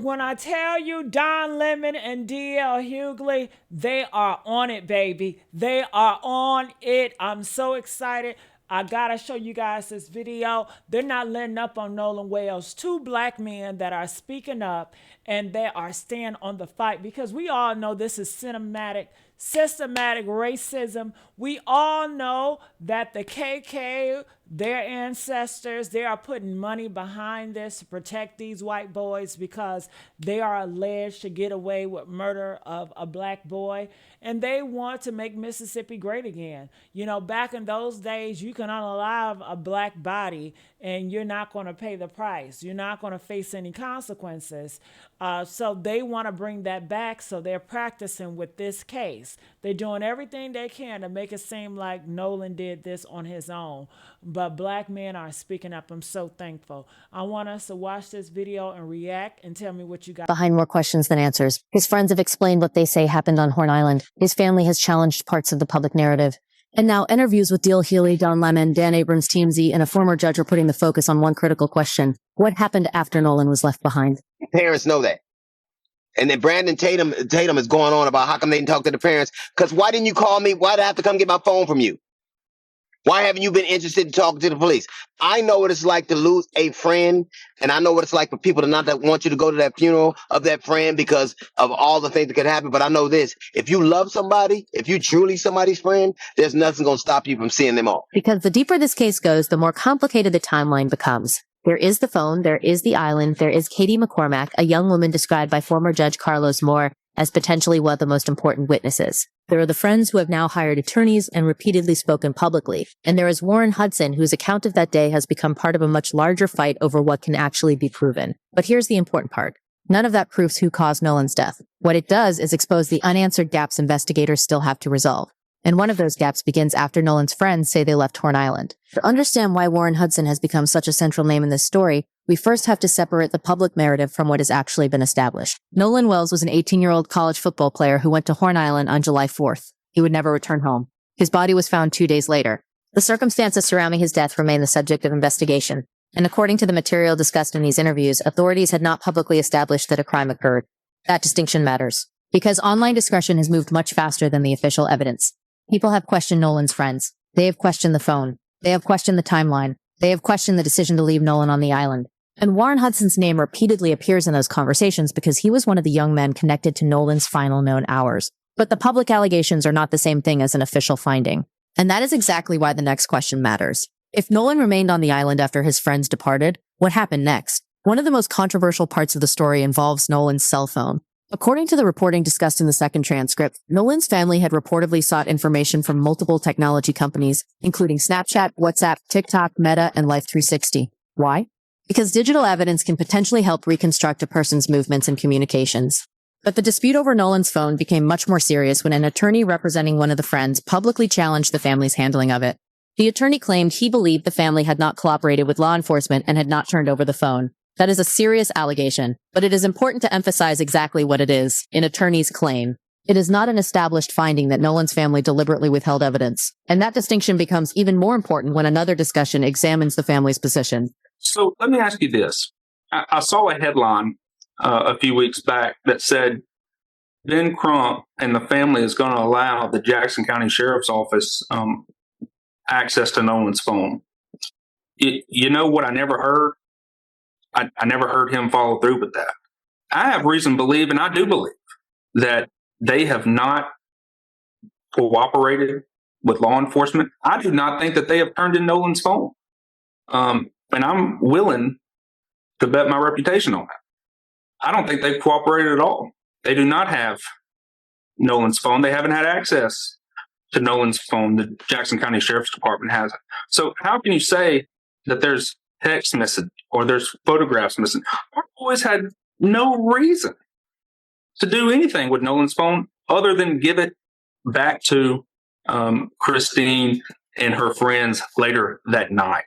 when I tell you Don Lemon and D.L. Hughley, they are on it, baby. They are on it. I'm so excited. I gotta show you guys this video. They're not letting up on Nolan Wales. Two black men that are speaking up and they are staying on the fight, because we all know this is systematic racism. We all know that the KK, their ancestors, they are putting money behind this to protect these white boys because they are alleged to get away with murder of a black boy. And they want to make Mississippi great again. You know, back in those days, you can unalive a black body and you're not going to pay the price. You're not going to face any consequences. So they want to bring that back. So they're practicing with this case. They're doing everything they can to make it seem like Nolan did this on his own. But black men are speaking up. I'm so thankful. I want us to watch this video and react and tell me what you got. Behind more questions than answers. His friends have explained what they say happened on Horn Island. His family has challenged parts of the public narrative. And now interviews with D.L. Hughley, Don Lemon, Dan Abrams, TMZ, and a former judge are putting the focus on one critical question. What happened after Nolan was left behind? Parents know that. And then Brandon Tatum is going on about how come they didn't talk to the parents. Because why didn't you call me? Why did I have to come get my phone from you? Why haven't you been interested in talking to the police? I know what it's like to lose a friend, and I know what it's like for people to not want you to go to that funeral of that friend because of all the things that could happen. But I know this: if you love somebody, if you truly somebody's friend, there's nothing going to stop you from seeing them all. Because the deeper this case goes, the more complicated the timeline becomes. There is the phone, there is the island, there is Katie McCormack, a young woman described by former Judge Carlos Moore as potentially one of the most important witnesses. There are the friends who have now hired attorneys and repeatedly spoken publicly. And there is Warren Hudson, whose account of that day has become part of a much larger fight over what can actually be proven. But here's the important part. None of that proves who caused Nolan's death. What it does is expose the unanswered gaps investigators still have to resolve. And one of those gaps begins after Nolan's friends say they left Horn Island. To understand why Warren Hudson has become such a central name in this story, we first have to separate the public narrative from what has actually been established. Nolan Wells was an 18-year-old college football player who went to Horn Island on July 4th. He would never return home. His body was found 2 days later. The circumstances surrounding his death remain the subject of investigation. And according to the material discussed in these interviews, authorities had not publicly established that a crime occurred. That distinction matters, because online discretion has moved much faster than the official evidence. People have questioned Nolan's friends. They have questioned the phone. They have questioned the timeline. They have questioned the decision to leave Nolan on the island. And Warren Hudson's name repeatedly appears in those conversations because he was one of the young men connected to Nolan's final known hours. But the public allegations are not the same thing as an official finding. And that is exactly why the next question matters. If Nolan remained on the island after his friends departed, what happened next? One of the most controversial parts of the story involves Nolan's cell phone. According to the reporting discussed in the second transcript, Nolan's family had reportedly sought information from multiple technology companies, including Snapchat, WhatsApp, TikTok, Meta, and Life360. Why? Because digital evidence can potentially help reconstruct a person's movements and communications. But the dispute over Nolan's phone became much more serious when an attorney representing one of the friends publicly challenged the family's handling of it. The attorney claimed he believed the family had not cooperated with law enforcement and had not turned over the phone. That is a serious allegation, but it is important to emphasize exactly what it is, an attorney's claim. It is not an established finding that Nolan's family deliberately withheld evidence, and that distinction becomes even more important when another discussion examines the family's position. So let me ask you this. I saw a headline a few weeks back that said, Ben Crump and the family is going to allow the Jackson County Sheriff's Office access to Nolan's phone. You know what I never heard? I never heard him follow through with that. I have reason to believe, and I do believe, that they have not cooperated with law enforcement. I do not think that they have turned in Nolan's phone. And I'm willing to bet my reputation on that. I don't think they've cooperated at all. They do not have Nolan's phone. They haven't had access to Nolan's phone. The Jackson County Sheriff's Department has it. So how can you say that there's text missing or there's photographs missing? Our boys had no reason to do anything with Nolan's phone other than give it back to Christine and her friends later that night.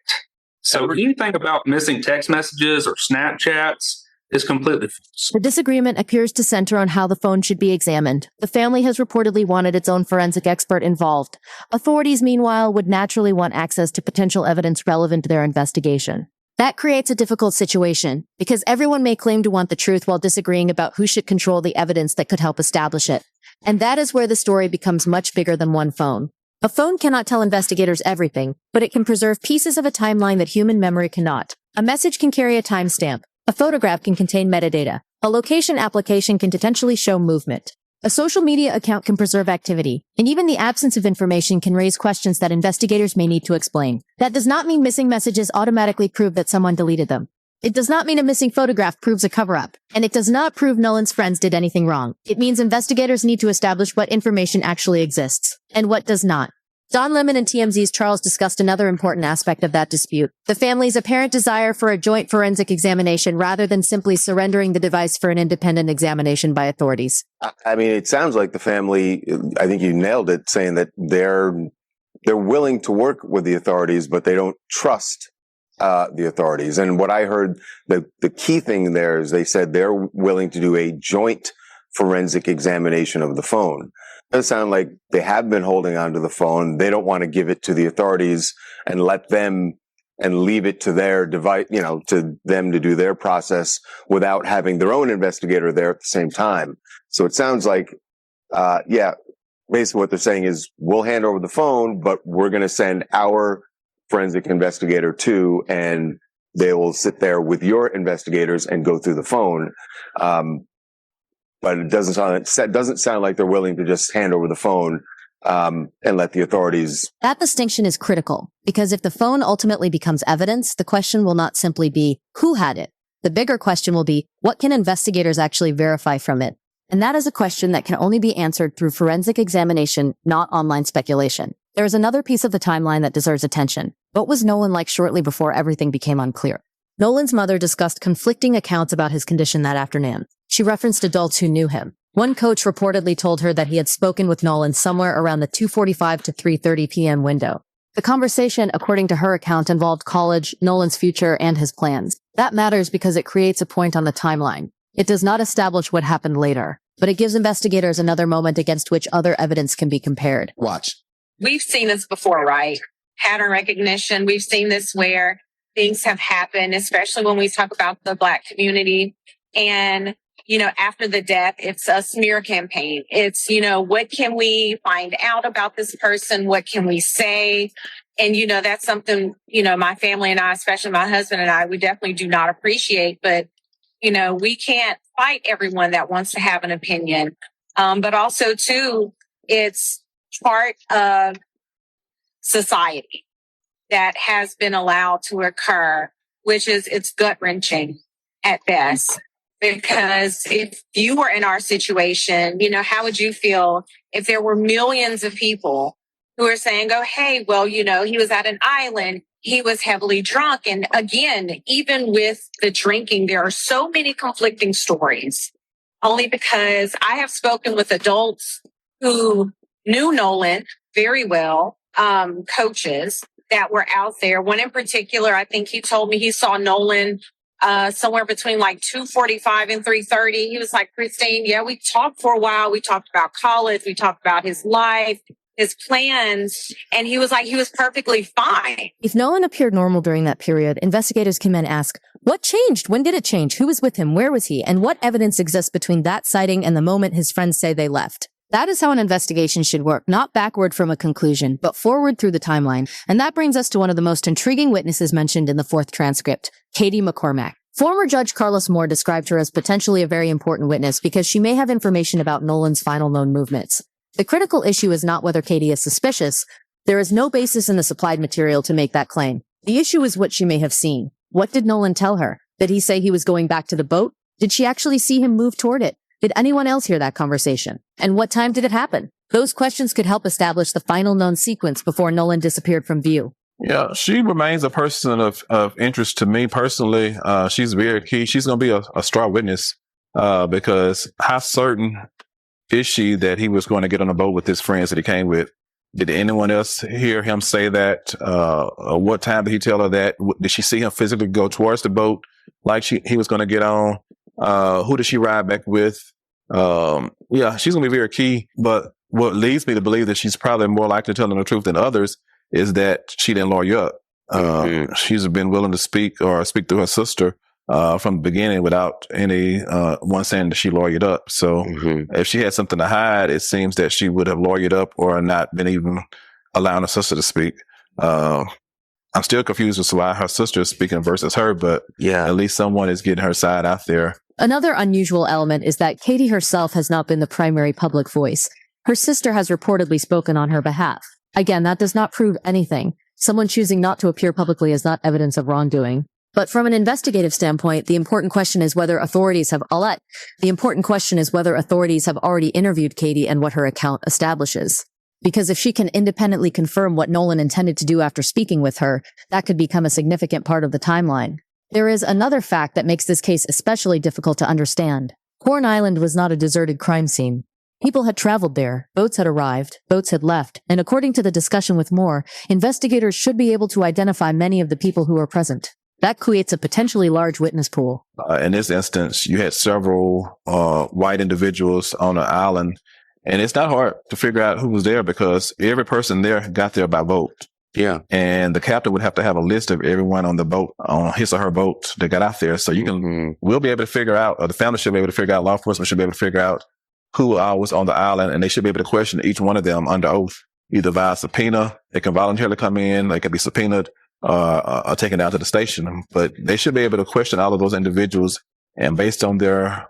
So anything about missing text messages or Snapchats is completely false. The disagreement appears to center on how the phone should be examined. The family has reportedly wanted its own forensic expert involved. Authorities, meanwhile, would naturally want access to potential evidence relevant to their investigation. That creates a difficult situation because everyone may claim to want the truth while disagreeing about who should control the evidence that could help establish it. And that is where the story becomes much bigger than one phone. A phone cannot tell investigators everything, but it can preserve pieces of a timeline that human memory cannot. A message can carry a timestamp. A photograph can contain metadata. A location application can potentially show movement. A social media account can preserve activity, and even the absence of information can raise questions that investigators may need to explain. That does not mean missing messages automatically prove that someone deleted them. It does not mean a missing photograph proves a cover-up, and it does not prove Nolan's friends did anything wrong. It means investigators need to establish what information actually exists, and what does not. Don Lemon and TMZ's Charles discussed another important aspect of that dispute, the family's apparent desire for a joint forensic examination rather than simply surrendering the device for an independent examination by authorities. I mean, it sounds like the family, I think you nailed it, saying that they're willing to work with the authorities, but they don't trust the authorities. And what I heard, the key thing there is they said they're willing to do a joint forensic examination of the phone. It does sound like they have been holding on to the phone. They don't want to give it to the authorities and let them and leave it to their device, to them to do their process without having their own investigator there at the same time. So it sounds like, basically what they're saying is we'll hand over the phone, but we're going to send our forensic investigator too, and they will sit there with your investigators and go through the phone. But it doesn't sound like they're willing to just hand over the phone and let the authorities. That distinction is critical because if the phone ultimately becomes evidence, the question will not simply be who had it. The bigger question will be what can investigators actually verify from it? And that is a question that can only be answered through forensic examination, not online speculation. There is another piece of the timeline that deserves attention. What was Nolan like shortly before everything became unclear? Nolan's mother discussed conflicting accounts about his condition that afternoon. She referenced adults who knew him. One coach reportedly told her that he had spoken with Nolan somewhere around the 2:45 to 3:30 p.m. window. The conversation, according to her account, involved college, Nolan's future, and his plans. That matters because it creates a point on the timeline. It does not establish what happened later, but it gives investigators another moment against which other evidence can be compared. Watch. We've seen this before, right? Pattern recognition. We've seen this where things have happened, especially when we talk about the Black community. And, after the death, it's a smear campaign. It's, what can we find out about this person? What can we say? And, that's something, my family and I, especially my husband and I, we definitely do not appreciate. But, we can't fight everyone that wants to have an opinion. But also, too, it's part of society that has been allowed to occur, which is it's gut-wrenching at best. Because if you were in our situation, how would you feel if there were millions of people who are saying, oh, hey, well, he was at an island, he was heavily drunk. And again, even with the drinking, there are so many conflicting stories, only because I have spoken with adults who knew Nolan very well, coaches that were out there. One in particular, I think he told me he saw Nolan somewhere between like 2:45 and 3:30. He was like, Christine, we talked for a while. We talked about college. We talked about his life, his plans. And he was like, he was perfectly fine. If Nolan appeared normal during that period, investigators can then ask, what changed? When did it change? Who was with him? Where was he? And what evidence exists between that sighting and the moment his friends say they left? That is how an investigation should work, not backward from a conclusion, but forward through the timeline. And that brings us to one of the most intriguing witnesses mentioned in the fourth transcript, Katie McCormack. Former Judge Carlos Moore described her as potentially a very important witness because she may have information about Nolan's final known movements. The critical issue is not whether Katie is suspicious. There is no basis in the supplied material to make that claim. The issue is what she may have seen. What did Nolan tell her? Did he say he was going back to the boat? Did she actually see him move toward it? Did anyone else hear that conversation? And what time did it happen? Those questions could help establish the final known sequence before Nolan disappeared from view. Yeah, she remains a person of interest to me personally. She's very key. She's going to be a strong witness because how certain is she that he was going to get on a boat with his friends that he came with? Did anyone else hear him say that? What time did he tell her that? Did she see him physically go towards the boat like he was going to get on? Who did she ride back with? She's going to be very key. But what leads me to believe that she's probably more likely telling the truth than others is that she didn't lawyer up. She's been willing to speak through her sister from the beginning without any one saying that she lawyered up. So if she had something to hide, it seems that she would have lawyered up or not been even allowing her sister to speak. I'm still confused as to why her sister is speaking versus her, but at least someone is getting her side out there. Another unusual element is that Katie herself has not been the primary public voice. Her sister has reportedly spoken on her behalf. Again, that does not prove anything. Someone choosing not to appear publicly is not evidence of wrongdoing. But from an investigative standpoint, the important question is whether authorities have already interviewed Katie and what her account establishes. Because if she can independently confirm what Nolan intended to do after speaking with her, that could become a significant part of the timeline. There is another fact that makes this case especially difficult to understand. Horn Island was not a deserted crime scene. People had traveled there, boats had arrived, boats had left, and according to the discussion with Moore, investigators should be able to identify many of the people who were present. That creates a potentially large witness pool. In this instance, you had several white individuals on an island, and it's not hard to figure out who was there because every person there got there by boat. Yeah. And the captain would have to have a list of everyone on the boat, on his or her boat that got out there. So you can, we'll be able to figure out, or the family should be able to figure out, law enforcement should be able to figure out who was on the island, and they should be able to question each one of them under oath, either via subpoena. They can voluntarily come in, they can be subpoenaed, or taken down to the station. But they should be able to question all of those individuals, and based on their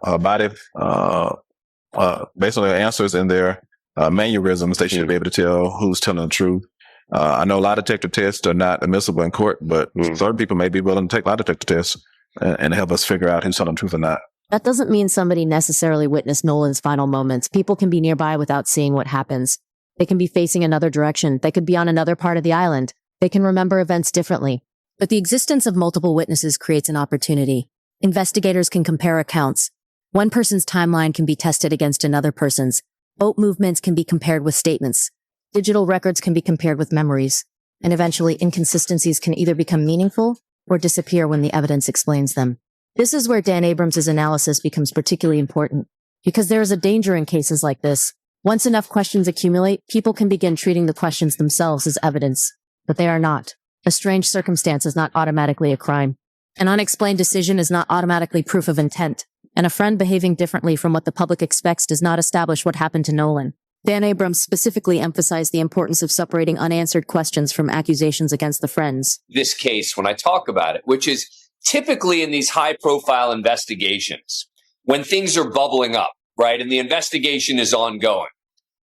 based on their answers and their mannerisms, they should be able to tell who's telling the truth. I know lie detector tests are not admissible in court, but certain people may be willing to take lie detector tests and help us figure out who's telling the truth or not. That doesn't mean somebody necessarily witnessed Nolan's final moments. People can be nearby without seeing what happens. They can be facing another direction. They could be on another part of the island. They can remember events differently. But the existence of multiple witnesses creates an opportunity. Investigators can compare accounts. One person's timeline can be tested against another person's. Boat movements can be compared with statements. Digital records can be compared with memories. And eventually, inconsistencies can either become meaningful or disappear when the evidence explains them. This is where Dan Abrams' analysis becomes particularly important, because there is a danger in cases like this. Once enough questions accumulate, people can begin treating the questions themselves as evidence, but they are not. A strange circumstance is not automatically a crime. An unexplained decision is not automatically proof of intent, and a friend behaving differently from what the public expects does not establish what happened to Nolan. Dan Abrams specifically emphasized the importance of separating unanswered questions from accusations against the friends. This case, when I talk about it, which is typically in these high-profile investigations, when things are bubbling up, right, and the investigation is ongoing,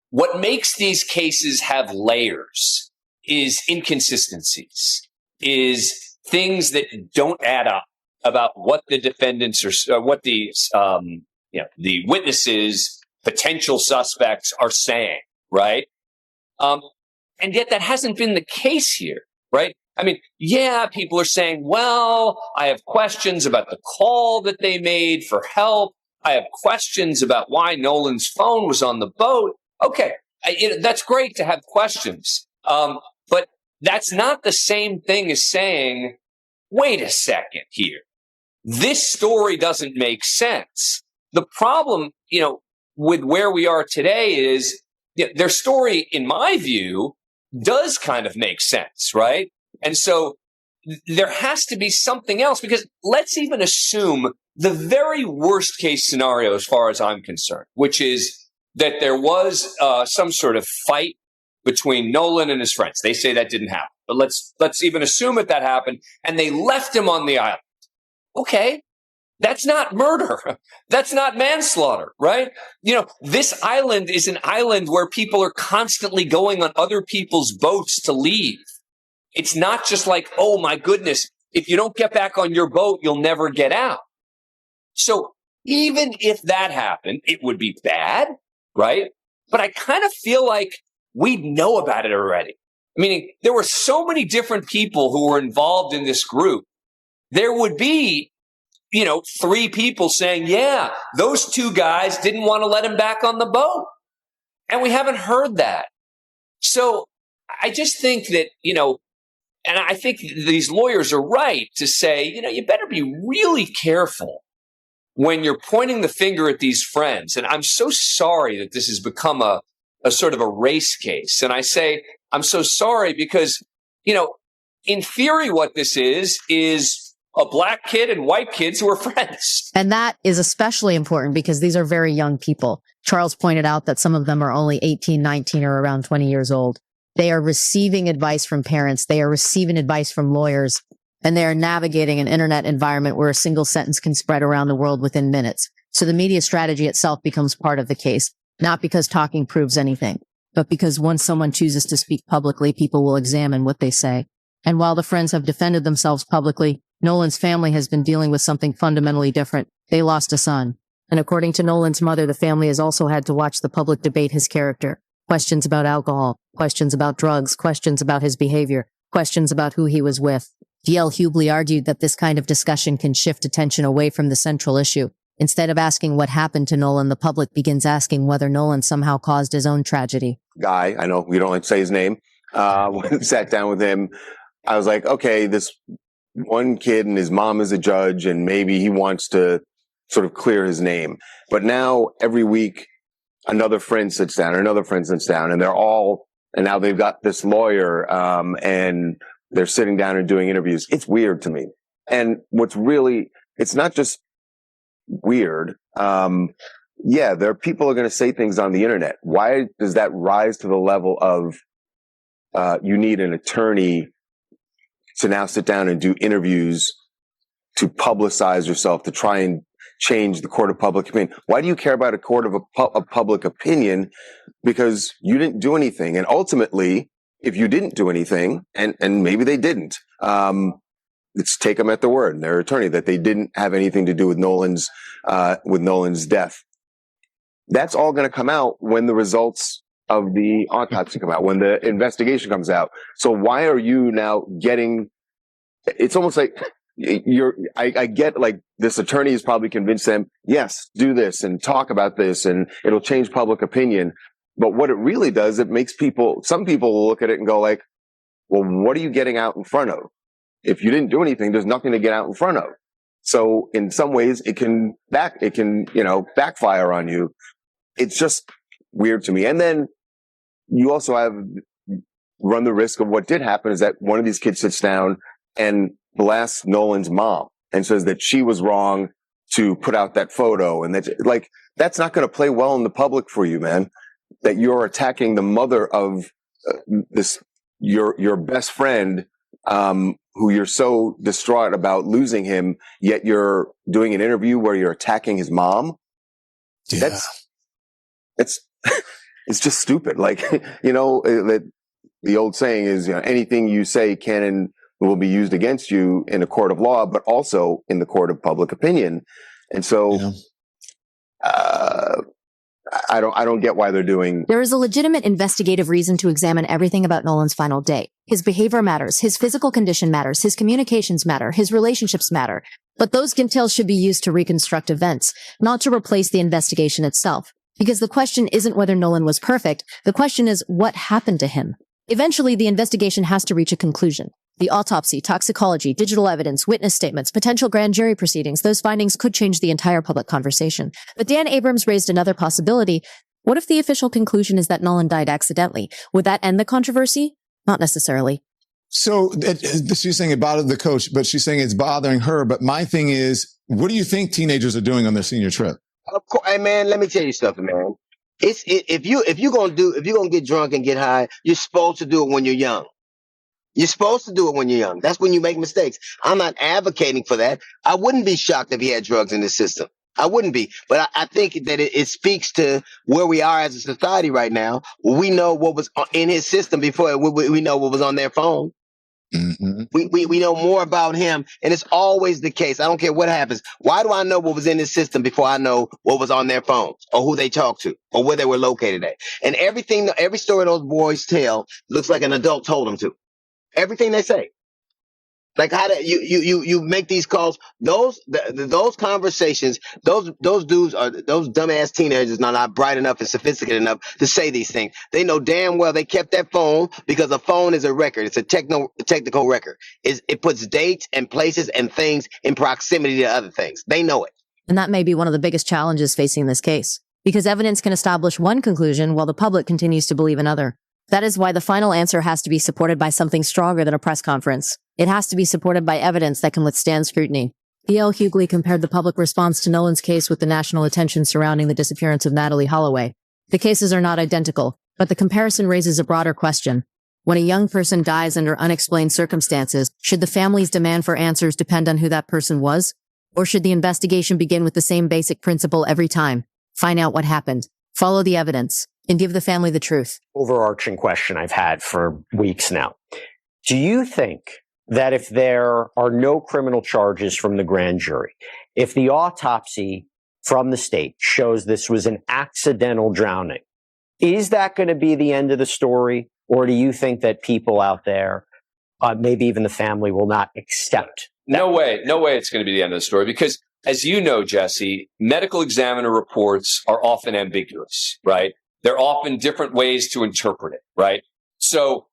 what makes these cases have layers is inconsistencies, is things that don't add up about what the defendants or what the witnesses, potential suspects are saying, right? And yet that hasn't been the case here, right? I mean, yeah, people are saying, well, I have questions about the call that they made for help. I have questions about why Nolan's phone was on the boat. Okay, that's great to have questions. But that's not the same thing as saying, wait a second here. This story doesn't make sense. The problem, with where we are today is their story, in my view, does kind of make sense, right? And so there has to be something else, because let's even assume the very worst case scenario, as far as I'm concerned, which is that there was some sort of fight between Nolan and his friends. They say that didn't happen, but let's even assume that happened, and they left him on the island. Okay, that's not murder. That's not manslaughter, right? This island is an island where people are constantly going on other people's boats to leave. It's not just like, oh my goodness, if you don't get back on your boat, you'll never get out. So even if that happened, it would be bad, right? But I kind of feel like we know about it already. Meaning there were so many different people who were involved in this group. There would be, 3 people saying, yeah, those 2 guys didn't want to let him back on the boat. And we haven't heard that. So I just think that, and I think these lawyers are right to say, you better be really careful when you're pointing the finger at these friends. And I'm so sorry that this has become a sort of a race case. And I say, I'm so sorry because, in theory, what this is a black kid and white kids who are friends. And that is especially important because these are very young people. Charles pointed out that some of them are only 18, 19, or around 20 years old. They are receiving advice from parents. They are receiving advice from lawyers. And they are navigating an internet environment where a single sentence can spread around the world within minutes. So the media strategy itself becomes part of the case, not because talking proves anything, but because once someone chooses to speak publicly, people will examine what they say. And while the friends have defended themselves publicly, Nolan's family has been dealing with something fundamentally different. They lost a son. And according to Nolan's mother, the family has also had to watch the public debate his character. Questions about alcohol, questions about drugs, questions about his behavior, questions about who he was with. D.L. Hughley argued that this kind of discussion can shift attention away from the central issue. Instead of asking what happened to Nolan, the public begins asking whether Nolan somehow caused his own tragedy. Guy, I know we don't like to say his name, sat down with him. I was like, okay, this one kid and his mom is a judge and maybe he wants to sort of clear his name. But now every week, another friend sits down, and now they've got this lawyer, and they're sitting down and doing interviews. It's weird to me. And it's not just weird. There are people who are going to say things on the internet. Why does that rise to the level of, you need an attorney to now sit down and do interviews to publicize yourself, to try and change the court of public opinion? Why do you care about a court of public opinion? Because you didn't do anything. And ultimately, if you didn't do anything, and maybe they didn't, let's take them at their word and their attorney that they didn't have anything to do with Nolan's death. That's all going to come out when the results of the autopsy come out, when the investigation comes out. So why are you now it's almost like I get like this attorney has probably convinced them, yes, do this and talk about this and it'll change public opinion. But what it really does, it makes some people will look at it and go like, well, what are you getting out in front of? If you didn't do anything, there's nothing to get out in front of. So in some ways it can backfire on you. It's just weird to me. And then you also run the risk of what did happen is that one of these kids sits down and blasts Nolan's mom and says that she was wrong to put out that photo. And that's not going to play well in the public for you, man, that you're attacking the mother of your best friend, who you're so distraught about losing him, yet you're doing an interview where you're attacking his mom. Yeah. It's just stupid. Like, that the old saying is, anything you say can and will be used against you in a court of law, but also in the court of public opinion. And so, I don't get why they're doing. There is a legitimate investigative reason to examine everything about Nolan's final day. His behavior matters. His physical condition matters. His communications matter. His relationships matter. But those details should be used to reconstruct events, not to replace the investigation itself. Because the question isn't whether Nolan was perfect. The question is what happened to him. Eventually, the investigation has to reach a conclusion. The autopsy, toxicology, digital evidence, witness statements, potential grand jury proceedings, those findings could change the entire public conversation. But Dan Abrams raised another possibility. What if the official conclusion is that Nolan died accidentally? Would that end the controversy? Not necessarily. So she's saying it bothered the coach, but she's saying it's bothering her. But my thing is, what do you think teenagers are doing on their senior trip? Of course, hey man, let me tell you something, man. If you're gonna get drunk and get high, you're supposed to do it when you're young. You're supposed to do it when you're young. That's when you make mistakes. I'm not advocating for that. I wouldn't be shocked if he had drugs in his system. I wouldn't be. But I think that it speaks to where we are as a society right now. We know what was in his system before we know what was on their phone. Mm-hmm. We know more about him, and it's always the case. I don't care what happens. Why do I know what was in his system before I know what was on their phones or who they talked to or where they were located at? And every story those boys tell looks like an adult told them to. Everything they say. Like how do you make these calls? Those conversations, those dudes are those dumbass teenagers not bright enough and sophisticated enough to say these things. They know damn well they kept that phone because a phone is a record. It's a technical record. It puts dates and places and things in proximity to other things. They know it. And that may be one of the biggest challenges facing this case, because evidence can establish one conclusion while the public continues to believe another. That is why the final answer has to be supported by something stronger than a press conference. It has to be supported by evidence that can withstand scrutiny. P.L. Hughley compared the public response to Nolan's case with the national attention surrounding the disappearance of Natalie Holloway. The cases are not identical, but the comparison raises a broader question. When a young person dies under unexplained circumstances, should the family's demand for answers depend on who that person was? Or should the investigation begin with the same basic principle every time? Find out what happened, follow the evidence, and give the family the truth. Overarching question I've had for weeks now. Do you think that if there are no criminal charges from the grand jury, if the autopsy from the state shows this was an accidental drowning, is that going to be the end of the story? Or do you think that people out there, maybe even the family, will not accept that? No way it's going to be the end of the story, because as you know, Jesse, medical examiner reports are often ambiguous, right? There are often different ways to interpret it, right? So,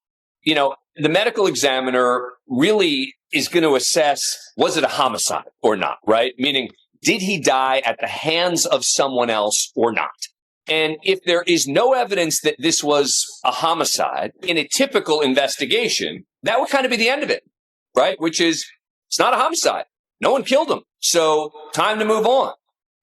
the medical examiner really is going to assess, was it a homicide or not, right? Meaning, did he die at the hands of someone else or not? And if there is no evidence that this was a homicide in a typical investigation, that would kind of be the end of it, right? Which is, it's not a homicide. No one killed him. So time to move on.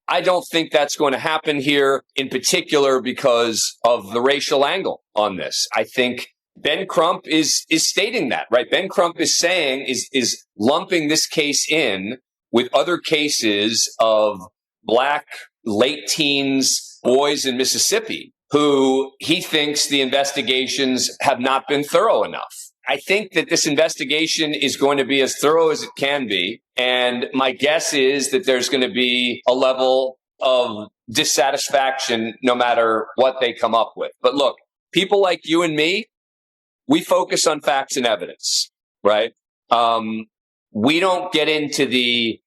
I don't think that's going to happen here, in particular because of the racial angle on this. I think Ben Crump is stating that, right? Ben Crump is saying, is lumping this case in with other cases of Black late teens boys in Mississippi who he thinks the investigations have not been thorough enough. I think that this investigation is going to be as thorough as it can be. And my guess is that there's going to be a level of dissatisfaction no matter what they come up with. But look, people like you and me, we focus on facts and evidence, right? We don't get into the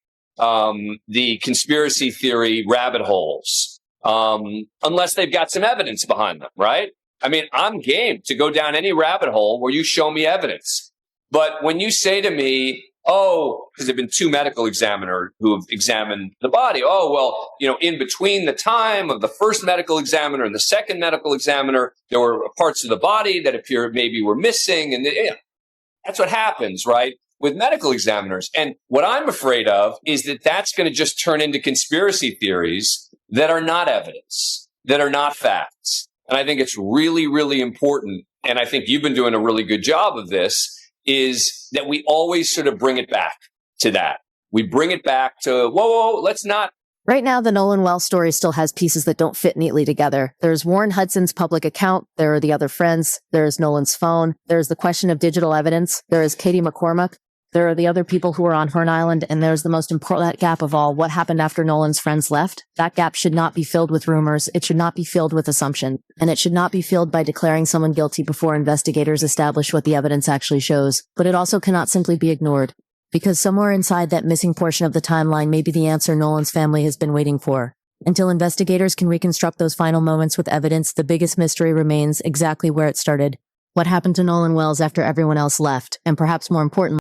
conspiracy theory rabbit holes, unless they've got some evidence behind them, right? I mean, I'm game to go down any rabbit hole where you show me evidence. But when you say to me, oh, because there have been two medical examiners who have examined the body. Oh, well, in between the time of the first medical examiner and the second medical examiner, there were parts of the body that appear maybe were missing. And that's what happens, right, with medical examiners. And what I'm afraid of is that that's going to just turn into conspiracy theories that are not evidence, that are not facts. And I think it's really, really important, and I think you've been doing a really good job of this, is that we always sort of bring it back to that. We bring it back to, whoa, let's not. Right now, the Nolan Wells story still has pieces that don't fit neatly together. There's Warren Hudson's public account. There are the other friends. There's Nolan's phone. There's the question of digital evidence. There is Katie McCormack. There are the other people who are on Hearn Island, and there's the most important gap of all, what happened after Nolan's friends left. That gap should not be filled with rumors. It should not be filled with assumption. And it should not be filled by declaring someone guilty before investigators establish what the evidence actually shows. But it also cannot simply be ignored, because somewhere inside that missing portion of the timeline may be the answer Nolan's family has been waiting for. Until investigators can reconstruct those final moments with evidence, the biggest mystery remains exactly where it started. What happened to Nolan Wells after everyone else left? And perhaps more importantly,